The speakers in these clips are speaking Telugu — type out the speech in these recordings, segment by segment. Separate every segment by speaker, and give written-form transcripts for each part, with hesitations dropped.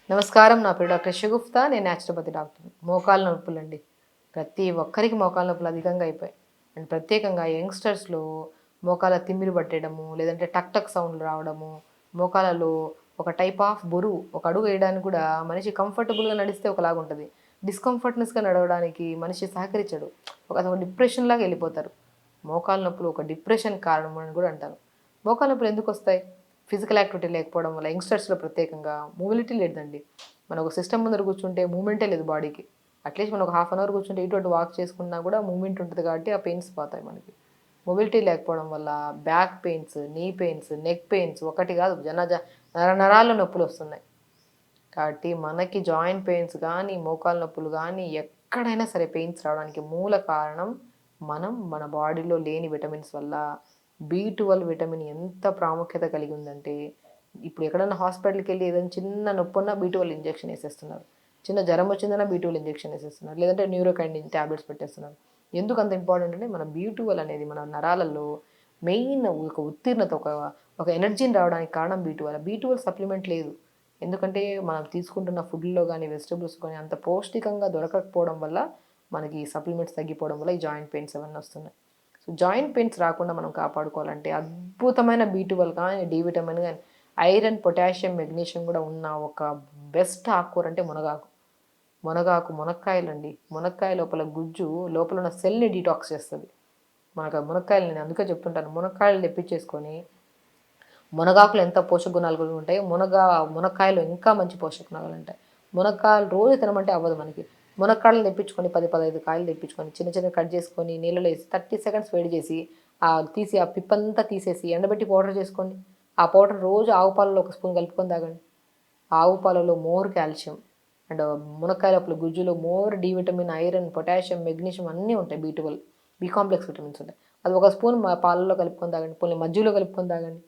Speaker 1: నమస్కారం. నా పేరు డాక్టర్ షగుఫ్తా. నేను న్యాచురోపతి డాక్టర్ని. మోకాళ్ళ నొప్పులండి. ప్రతి ఒక్కరికి మోకాళ్ళ నొప్పులు అధికంగా అయిపోయాయి. అండ్ ప్రత్యేకంగా యంగ్‌స్టర్స్‌లో మోకాళ్ళ తిమ్మిరి పట్టేయడము, లేదంటే టక్ టక్ సౌండ్‌లు రావడము, మోకాళ్ళలో ఒక టైప్ ఆఫ్ బరువు, ఒక అడుగు వేయడానికి కూడా మనిషి కంఫర్టబుల్‌గా నడిస్తే ఒకలాగుంటది. డిస్కంఫర్ట్‌నెస్‌గా నడవడానికి మనిషి సహకరించడు. అదొక డిప్రెషన్‌లాగా ఎళ్ళిపోతారు. మోకాళ్ళ నొప్పులు ఒక డిప్రెషన్ కారణం అని కూడా అంటారు. మోకాళ్ళ నొప్పులు ఎందుకొస్తాయి? ఫిజికల్ యాక్టివిటీ లేకపోవడం వల్ల యంగ్‌స్టర్స్‌లో ప్రత్యేకంగా మొబిలిటీ లేదండి. మనం ఒక సిస్టమ్ ముందర కూర్చుంటే మూవ్‌మెంటే లేదు బాడీకి. అట్‌లీస్ట్ మనం ఒక హాఫ్ అన్ అవర్ కూర్చుంటే ఇటు అటు వాక్ చేసుకున్నా కూడా మూవ్‌మెంట్ ఉంటది కాబట్టి ఆ పెయిన్స్ పోతాయి మనకి. మొబిలిటీ లేకపోవడం వల్ల బ్యాక్ పెయిన్స్, నీ పెయిన్స్, నెక్ పెయిన్స్ ఒకటి కాదు నరాల్లో నొప్పులొస్తున్నాయి. కాబట్టి మనకి జాయింట్ పెయిన్స్ గానీ, మోకాళ్ళ నొప్పులు గానీ ఎక్కడైనా సరే పెయిన్స్ రావడానికి మూల కారణం మన బాడీలో లేని విటమిన్స్ వల్ల. బి12 విటమిన్ ఎంత ప్రాముఖ్యత కలిగి ఉందంటే, ఇప్పుడు ఎక్కడైనా హాస్పిటల్‌కెళ్ళి ఏదైనా చిన్న నొప్పున్నా బి12 ఇంజెక్షన్ ఏసేస్తున్నారు. చిన్న జ్వరం వచ్చిందన్నా బి12 ఇంజెక్షన్ ఏసేస్తున్నారు. లేదంటే న్యూరోకైడిన్ టాబ్లెట్స్ పెట్టేస్తున్నారు. ఎందుకు అంత ఇంపార్టెంట్ అంటే మన బి12 అనేది మన నరాలలో మెయిన్ ఒక ఉత్తీర్ణత, ఒక ఎనర్జీని రావడానికి కారణం బి12. బి12 సప్లిమెంట్ లేదు. ఎందుకంటే మనం తీసుకుంటున్న ఫుడ్‌లో గానీ, వెజిటబుల్స్ గానీ అంత పౌష్టికంగా దొరకకపోవడం వల్ల మనకి సప్లిమెంట్స్ తగ్గిపోవడం వల్ల ఈ జాయింట్ పెయిన్స్ అవన్నీ వస్తున్నాయి. సో, జాయింట్ పెయిన్స్ రాకుండా మనం కాపాడుకోవాలంటే అద్భుతమైన బి12 కానీ, డి విటమిన్ గాని, ఐరన్, పొటాషియం, మెగ్నీషియం కూడా ఉన్న ఒక బెస్ట్ ఆకుకూర అంటే మునగాకు. మునక్కాయలండి. మునక్కాయ లోపల గుజ్జు లోపల ఉన్న సెల్‌ని డీటాక్స్ చేస్తది. మనకు ఆ మునక్కాయలు నేను అందుకే చెప్తుంటాను. మునక్కాయలు తెప్పించేసుకొని మునగాకులో ఎంత పోషక గుణాలు కూడా ఉంటాయో మునక్కాయలో ఇంకా మంచి పోషక గుణాలు ఉంటాయి. మునక్కాయలు రోజు తినమంటే అవ్వదు మనకి. మునక్కాడలు తెప్పించుకొని 10, 15 కాయలు తెప్పించుకొని చిన్న చిన్నగా కట్ చేసుకొని నీళ్ళలో ఏసి 30 సెకండ్స్ వేడి చేసి తీసి ఆ పిప్పంతా తీసేసి ఎండబెట్టి పౌడర్ చేసుకోండి. ఆ పౌడర్ రోజు ఆవు పాలలో ఒక స్పూన్ కలుపుకొని తాగండి. ఆవు పాలలో మోర్ కాల్షియం అండ్ మునక్కాయ లోపల గుజ్జులో more D vitamin, iron, potassium, magnesium అన్నీ ఉంటాయి. బి12, బి కాంప్లెక్స్ విటమిన్స్ ఉంటాయి. అది ఒక స్పూన్ పాలలో కలుపుకొని తాగండి. పోనీ మజ్జిగలో కలుపుకొని తాగండి.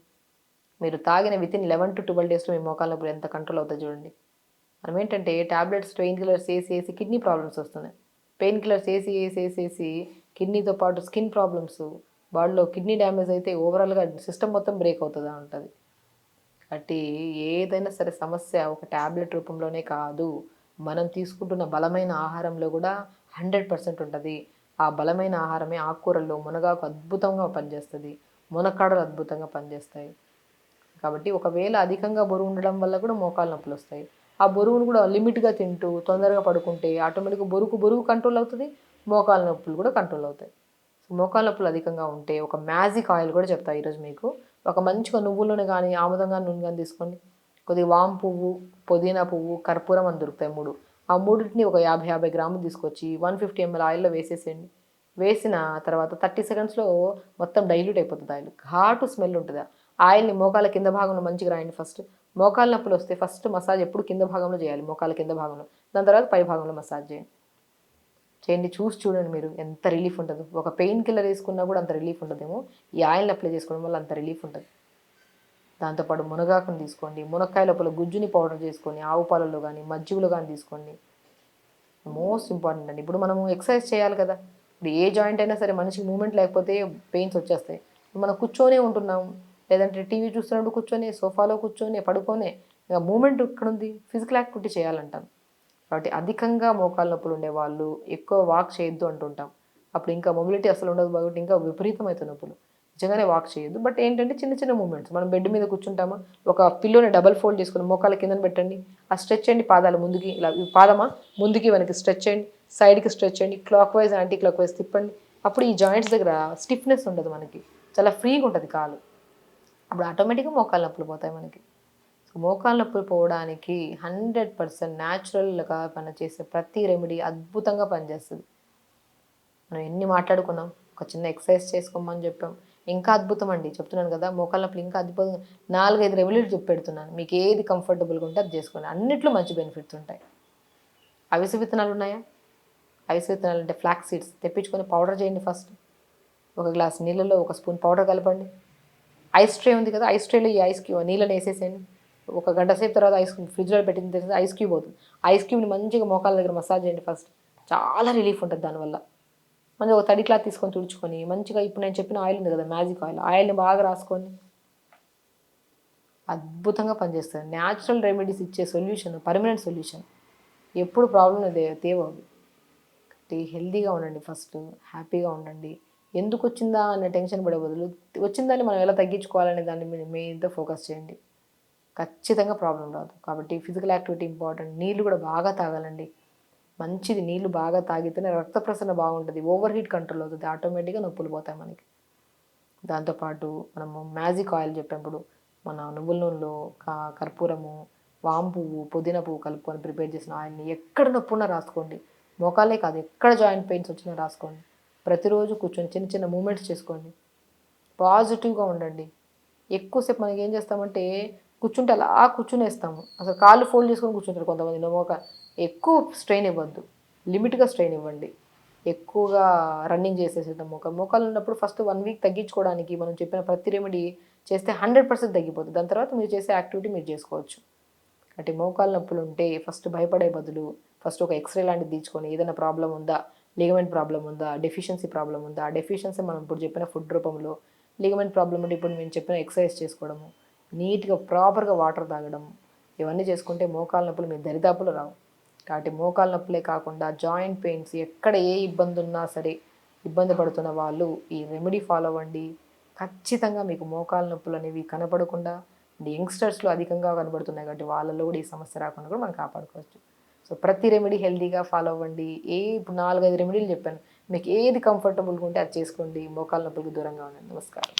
Speaker 1: మీరు తాగిన వితిన్ 11-12 డేస్‌లో మీ మోకాళ్ళ నొప్పులు ఎంత కంట్రోల్ అవుతాయో చూడండి. మనమేంటంటే టాబ్లెట్స్, పెయిన్ కిల్లర్స్ ఏసి కిడ్నీ ప్రాబ్లమ్స్ వస్తున్నాయి. పెయిన్ కిల్లర్స్ ఏసి కిడ్నీతో పాటు స్కిన్ ప్రాబ్లమ్స్, బాడీలో కిడ్నీ డ్యామేజ్ అయితే ఓవరాల్‌గా సిస్టమ్ మొత్తం బ్రేక్ అవుతదా ఉంటది. కాబట్టి ఏదైనా సరే సమస్య ఒక టాబ్లెట్ రూపంలోనే కాదు. మనం తీసుకుంటున్న బలమైన ఆహారంలో కూడా 100% ఉంటది. ఆ బలమైన ఆహారమే ఆకుకూరల్లో మునగాకు అద్భుతంగా పనిచేస్తది. మునక్కాడలు అద్భుతంగా పనిచేస్తాయి. కాబట్టి ఒకవేళ అధికంగా బరువు ఉండడం వల్ల కూడా మోకాళ్ళ నొప్పులొస్తాయి. ఆ బరువును కూడా లిమిట్‌గా తింటూ తొందరగా పడుకుంటే ఆటోమేటిక్‌గా బరువు కంట్రోల్ అవుతది. మోకాళ్ళ నొప్పులు కూడా కంట్రోల్ అవుతాయి. సో, మోకాళ్ళ నొప్పులు అధికంగా ఉంటే ఒక మ్యాజిక్ ఆయిల్ కూడా చెప్తా ఈరోజు మీకు. ఒక మంచిగా నువ్వుల నూనె గానీ, ఆముదం గాని నూనె గాని తీసుకోండి. కొద్దిగా వాము పువ్వు, పుదీనా పువ్వు, కర్పూరం అని దొరుకుతాయి 3. ఆ మూడిటిని ఒక 50 గ్రాములు తీసుకొచ్చి 150 ఎంఎల్ ఆయిల్‌లో వేసేసేయండి. వేసిన తర్వాత 30 సెకండ్స్‌లో మొత్తం డైల్యూట్ అయిపోతది ఆయిల్. ఘాటు స్మెల్ ఉంటది. ఆయిల్‌ని మోకాళ్ళ కింద భాగంలో మంచిగా రాయండి ఫస్ట్. మోకాళ్ళ నొప్పులొస్తే ఫస్ట్ మసాజ్ ఎప్పుడు కింద భాగంలో చేయాలి. మోకాళ్ళ కింద భాగంలో. దాని తర్వాత పై భాగంలో మసాజ్ చేయండి. చూసి చూడండి మీరు ఎంత రిలీఫ్ ఉంటదో. ఒక పెయిన్ కిల్లర్ ఏసుకున్నా కూడా అంత రిలీఫ్ ఉండదేమో. ఈ ఆయిల్‌ని అప్లై చేసుకోవడం వల్ల అంత రిలీఫ్ ఉంటది. దాంతో పాటు మునగాకుని తీసుకోండి. మునక్కాయ లోపల గుజ్జుని పౌడర్ చేసుకొని ఆవు పాలల్లో గానీ, మజ్జిగలో గానీ తీసుకోండి. మోస్ట్ ఇంపార్టెంట్ అండి. ఇప్పుడు మనము ఎక్సర్సైజ్ చేయాలి కదా! ఇప్పుడు ఏ జాయింట్ అయినా సరే మనిషికి మూవ్‌మెంట్ లేకపోతే పెయిన్స్ వచ్చేస్తాయి. మనం కూర్చొనే ఉంటున్నాం. లేదంటే టీవీ చూస్తున్నప్పుడు కూర్చొని, సోఫాలో కూర్చొని, పడుకొనే ఇక మూవ్‌మెంట్ ఎక్కడుంది? ఫిజికల్ యాక్టివిటీ చేయాలంటాను. కాబట్టి అధికంగా మోకాళ్ళ నొప్పులు ఉండేవాళ్ళు ఎక్కువ వాక్ చేయొద్దు అంటుంటాం. అప్పుడు ఇంకా మొబిలిటీ అసలు ఉండదు కాబట్టి ఇంకా విపరీతమైతాయి నొప్పులు. నిజంగానే వాక్ చేయొద్దు. బట్ ఏంటంటే చిన్న చిన్న మూవ్‌మెంట్స్. మనం బెడ్ మీద కూర్చుంటామా, ఒక పిల్లోని డబుల్ ఫోల్డ్ చేసుకొని మోకాళ్ళ కిందన పెట్టండి. స్ట్రెచ్ చేయండి పాదాలు ముందుకి ఇలా పాదమా ముందుకి వెనక్కి స్ట్రెచ్ చేయండి. సైడ్‌కి స్ట్రెచ్ చేయండి. Clockwise, anticlockwise తిప్పండి. అప్పుడు ఈ జాయింట్స్ దగ్గర స్టిఫ్‌నెస్ ఉండదు మనకి. చాలా ఫ్రీగా ఉంటది కాలు. అప్పుడు ఆటోమేటిక్‌గా మోకాళ్ళ నొప్పులు పోతాయి మనకి. సో, మోకాళ్ళ నొప్పులు పోవడానికి 100% న్యాచురల్‌గా పనిచేసే ప్రతి రెమెడీ అద్భుతంగా పనిచేస్తది. మనం ఎన్ని మాట్లాడుకున్నాం. ఒక చిన్న ఎక్సర్సైజ్ చేసుకోమని చెప్పాం. ఇంకా అద్భుతం అండి. చెప్తున్నాను కదా! మోకాళ్ళ నొప్పులు ఇంకా అద్భుతంగా 4, 5 రెమెడీలు చెప్పి పెడుతున్నాను. మీకు ఏది కంఫర్టబుల్‌గా ఉంటే అది చేసుకోండి. అన్నిట్లో మంచి బెనిఫిట్స్ ఉంటాయి. అవిసె విత్తనాలు ఉన్నాయా? అవిసె విత్తనాలు అంటే ఫ్లాక్స్ సీడ్స్ తెప్పించుకొని పౌడర్ చేయండి ఫస్ట్. ఒక గ్లాస్ నీళ్ళలో ఒక స్పూన్ పౌడర్ కలపండి. ఐస్ ట్రే ఉంది కదా! ఐస్ ట్రేలో ఈ ఐస్ క్యూబ్ నీళ్ళని ఏసేసేయండి. ఒక గంట సేపు తర్వాత ఐస్ క్యూబ్ ఫ్రిడ్జ్‌లో పెట్టిన తర్వాత ఐస్ క్యూబ్ అవుతుంది. ఐస్ క్యూబ్‌ని మంచిగా మోకాళ్ళ దగ్గర మసాజ్ చేయండి ఫస్ట్. చాలా రిలీఫ్ ఉంటది దానివల్ల. మంచిగా ఒక తడి క్లాత్ తీసుకొని తుడుచుకొని మంచిగా ఇప్పుడు నేను చెప్పిన ఆయిల్ ఉంది కదా! Magic oil. ఆయిల్‌ని బాగా రాసుకోండి. అద్భుతంగా పనిచేస్తుంది. న్యాచురల్ రెమెడీస్ ఇచ్చే సొల్యూషన్ పర్మనెంట్ సొల్యూషన్. ఎప్పుడు ప్రాబ్లం తేవవి. హెల్తీగా ఉండండి ఫస్ట్, హ్యాపీగా ఉండండి. ఎందుకు వచ్చిందా అనే టెన్షన్ పడే బదులు వచ్చిందని మనం ఎలా తగ్గించుకోవాలనే దాన్ని మీతో ఫోకస్ చేయండి. ఖచ్చితంగా ప్రాబ్లం రాదు. కాబట్టి ఫిజికల్ యాక్టివిటీ ఇంపార్టెంట్. నీళ్ళు కూడా బాగా తాగాలండి. మంచిది, నీళ్ళు బాగా తాగితేనే రక్త ప్రసరణ బాగుంటుంది. ఓవర్ హీట్ కంట్రోల్ అవుతుంది. ఆటోమేటిక్గా నొప్పులు పోతాయి మనకి. దాంతోపాటు మనము మ్యాజిక్ ఆయిల్ చెప్పినప్పుడు మన నువ్వుల నూనెలో కర్పూరము, వాము పువ్వు, పుదీనా పువ్వు కలుపుకొని ప్రిపేర్ చేసిన ఆయిల్ని ఎక్కడ నొప్పి ఉన్నా రాసుకోండి. మోకాలే కాదు, ఎక్కడ జాయింట్ పెయిన్స్ వచ్చినా రాసుకోండి. ప్రతిరోజు కూర్చొని చిన్న చిన్న మూమెంట్స్ చేసుకోండి. పాజిటివ్గా ఉండండి. ఎక్కువసేపు మనకి ఏం చేస్తామంటే కూర్చుంటే అలా కూర్చునేస్తాము. అసలు కాళ్ళు ఫోల్డ్ చేసుకొని కూర్చుంటారు కొంతమంది. ఎక్కువ స్ట్రెయిన్ ఇవ్వద్దు, లిమిట్గా స్ట్రెయిన్ ఇవ్వండి. ఎక్కువగా రన్నింగ్ చేసేసేద్దాం. మోకాలు ఉన్నప్పుడు ఫస్ట్ 1 వీక్ తగ్గించుకోవడానికి మనం చెప్పిన ప్రతి రెమెడీ చేస్తే 100% తగ్గిపోతుంది. దాని తర్వాత మీరు చేసే యాక్టివిటీ మీరు చేసుకోవచ్చు. అంటే మోకాలు నొప్పులు ఉంటే ఫస్ట్ భయపడే బదులు ఫస్ట్ ఒక ఎక్స్రే లాంటిది తీర్చుకొని ఏదైనా ప్రాబ్లం ఉందా, లిగమెంట్ ప్రాబ్లం ఉందా, డెఫిషియన్సీ ప్రాబ్లం ఉందా, ఆ డెఫిషియన్సీ మనం ఇప్పుడు చెప్పిన ఫుడ్ రూపంలో, లిగమెంట్ ప్రాబ్లం ఉంటే ఇప్పుడు మేము చెప్పిన ఎక్సర్సైజ్ చేసుకోవడము, నీట్గా ప్రాపర్గా వాటర్ తాగడం, ఇవన్నీ చేసుకుంటే మోకాలు నొప్పులు మీ దరిదాపులు రావు. కాబట్టి మోకాలు నొప్పులే కాకుండా జాయింట్ పెయిన్స్ ఎక్కడ ఏ ఇబ్బంది ఉన్నా సరే, ఇబ్బంది పడుతున్న వాళ్ళు ఈ రెమెడీ ఫాలో అవ్వండి. ఖచ్చితంగా మీకు మోకాలు నొప్పులు అనేవి కనపడకుండా, యంగ్స్టర్స్లో అధికంగా కనబడుతున్నాయి కాబట్టి వాళ్ళలో కూడా ఈ సమస్య రాకుండా కూడా మనం కాపాడుకోవచ్చు. సో ప్రతి రెమెడీ హెల్తీగా ఫాలో అవ్వండి. ఇప్పుడు 4-5 రెమెడీలు చెప్పాను. మీకు ఏది కంఫర్టబుల్గా ఉంటే అది చేసుకోండి. మోకాలు నొప్పులకు దూరంగా ఉండండి. నమస్కారం.